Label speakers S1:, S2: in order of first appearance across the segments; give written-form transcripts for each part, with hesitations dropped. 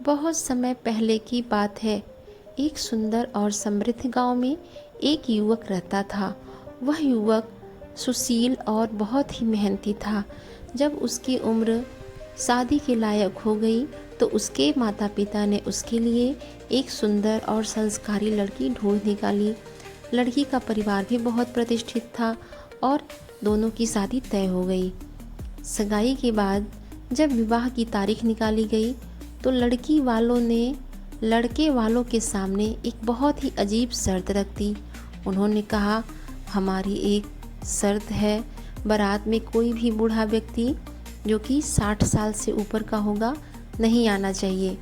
S1: बहुत समय पहले की बात है। एक सुंदर और समृद्ध गांव में एक युवक रहता था। वह युवक सुशील और बहुत ही मेहनती था। जब उसकी उम्र शादी के लायक हो गई तो उसके माता पिता ने उसके लिए एक सुंदर और संस्कारी लड़की ढूंढ निकाली। लड़की का परिवार भी बहुत प्रतिष्ठित था और दोनों की शादी तय हो गई। सगाई के बाद जब विवाह की तारीख निकाली गई तो लड़की वालों ने लड़के वालों के सामने एक बहुत ही अजीब शर्त रख दी। उन्होंने कहा, हमारी एक शर्त है, बारात में कोई भी बूढ़ा व्यक्ति जो कि 60 साल से ऊपर का होगा नहीं आना चाहिए।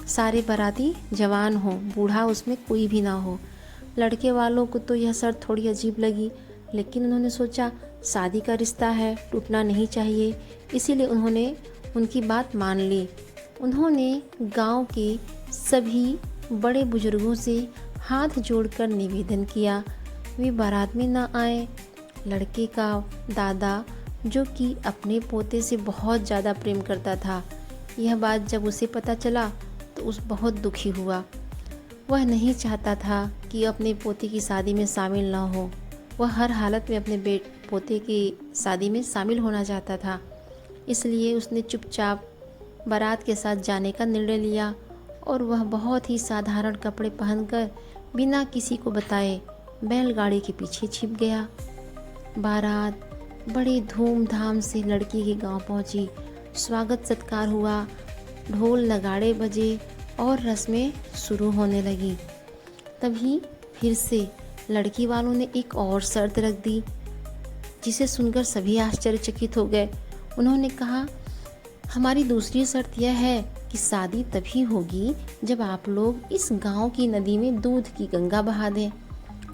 S1: सारे बाराती जवान हों, बूढ़ा उसमें कोई भी ना हो। लड़के वालों को तो यह शर्त थोड़ी अजीब लगी, लेकिन उन्होंने सोचा शादी का रिश्ता है, टूटना नहीं चाहिए, इसीलिए उन्होंने उनकी बात मान ली। उन्होंने गांव के सभी बड़े बुजुर्गों से हाथ जोड़कर निवेदन किया वे बारात में ना आए। लड़के का दादा, जो कि अपने पोते से बहुत ज़्यादा प्रेम करता था, यह बात जब उसे पता चला तो उस बहुत दुखी हुआ। वह नहीं चाहता था कि अपने पोते की शादी में शामिल ना हो। वह हर हालत में अपने पोते की शादी में शामिल होना चाहता था। इसलिए उसने चुपचाप बारात के साथ जाने का निर्णय लिया और वह बहुत ही साधारण कपड़े पहनकर बिना किसी को बताए बैलगाड़ी के पीछे छिप गया। बारात बड़े धूमधाम से लड़की के गांव पहुंची। स्वागत सत्कार हुआ, ढोल नगाड़े बजे और रस्में शुरू होने लगी। तभी फिर से लड़की वालों ने एक और शर्त रख दी, जिसे सुनकर सभी आश्चर्यचकित हो गए। उन्होंने कहा, हमारी दूसरी शर्त यह है कि शादी तभी होगी जब आप लोग इस गांव की नदी में दूध की गंगा बहा दें।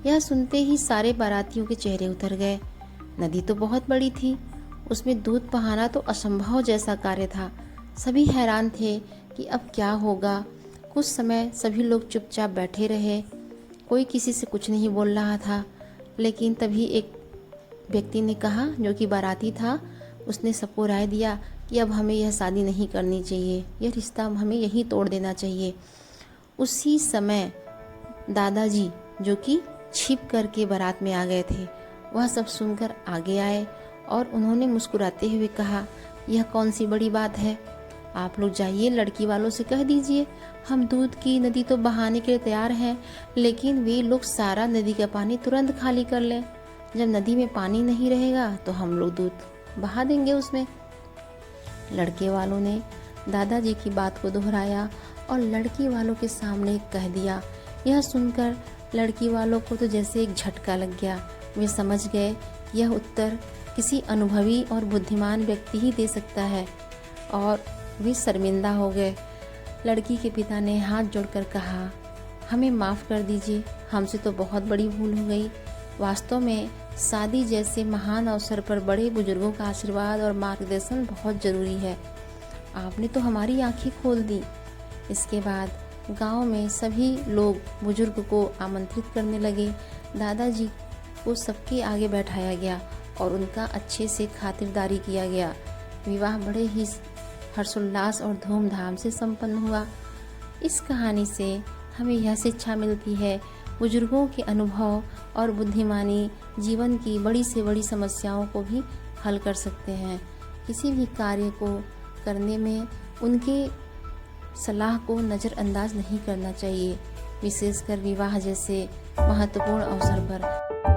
S1: यह सुनते ही सारे बारातियों के चेहरे उतर गए। नदी तो बहुत बड़ी थी, उसमें दूध बहाना तो असंभव जैसा कार्य था। सभी हैरान थे कि अब क्या होगा। कुछ समय सभी लोग चुपचाप बैठे रहे, कोई किसी से कुछ नहीं बोल रहा था। लेकिन तभी एक व्यक्ति ने कहा, जो कि बाराती था, उसने सबको राय दिया कि अब हमें यह शादी नहीं करनी चाहिए, यह रिश्ता हमें यहीं तोड़ देना चाहिए। उसी समय दादाजी, जो कि छिप करके बारात में आ गए थे, वह सब सुनकर आगे आए और उन्होंने मुस्कुराते हुए कहा, यह कौन सी बड़ी बात है, आप लोग जाइए लड़की वालों से कह दीजिए हम दूध की नदी तो बहाने के लिए तैयार हैं, लेकिन वे लोग सारा नदी का पानी तुरंत खाली कर लें। जब नदी में पानी नहीं रहेगा तो हम लोग दूध बहा देंगे उसमें। लड़के वालों ने दादाजी की बात को दोहराया और लड़की वालों के सामने कह दिया। यह सुनकर लड़की वालों को तो जैसे एक झटका लग गया। वे समझ गए कि यह उत्तर किसी अनुभवी और बुद्धिमान व्यक्ति ही दे सकता है और वे शर्मिंदा हो गए। लड़की के पिता ने हाथ जोड़कर कहा, हमें माफ़ कर दीजिए, हमसे तो बहुत बड़ी भूल हो गई। वास्तव में शादी जैसे महान अवसर पर बड़े बुजुर्गों का आशीर्वाद और मार्गदर्शन बहुत ज़रूरी है। आपने तो हमारी आंखें खोल दी। इसके बाद गांव में सभी लोग बुजुर्ग को आमंत्रित करने लगे। दादाजी को सबके आगे बैठाया गया और उनका अच्छे से खातिरदारी किया गया। विवाह बड़े ही हर्षोल्लास और धूमधाम से संपन्न हुआ। इस कहानी से हमें यह शिक्षा मिलती है, बुजुर्गों के अनुभव और बुद्धिमानी जीवन की बड़ी से बड़ी समस्याओं को भी हल कर सकते हैं। किसी भी कार्य को करने में उनके सलाह को नज़रअंदाज नहीं करना चाहिए, विशेषकर विवाह जैसे महत्वपूर्ण अवसर पर।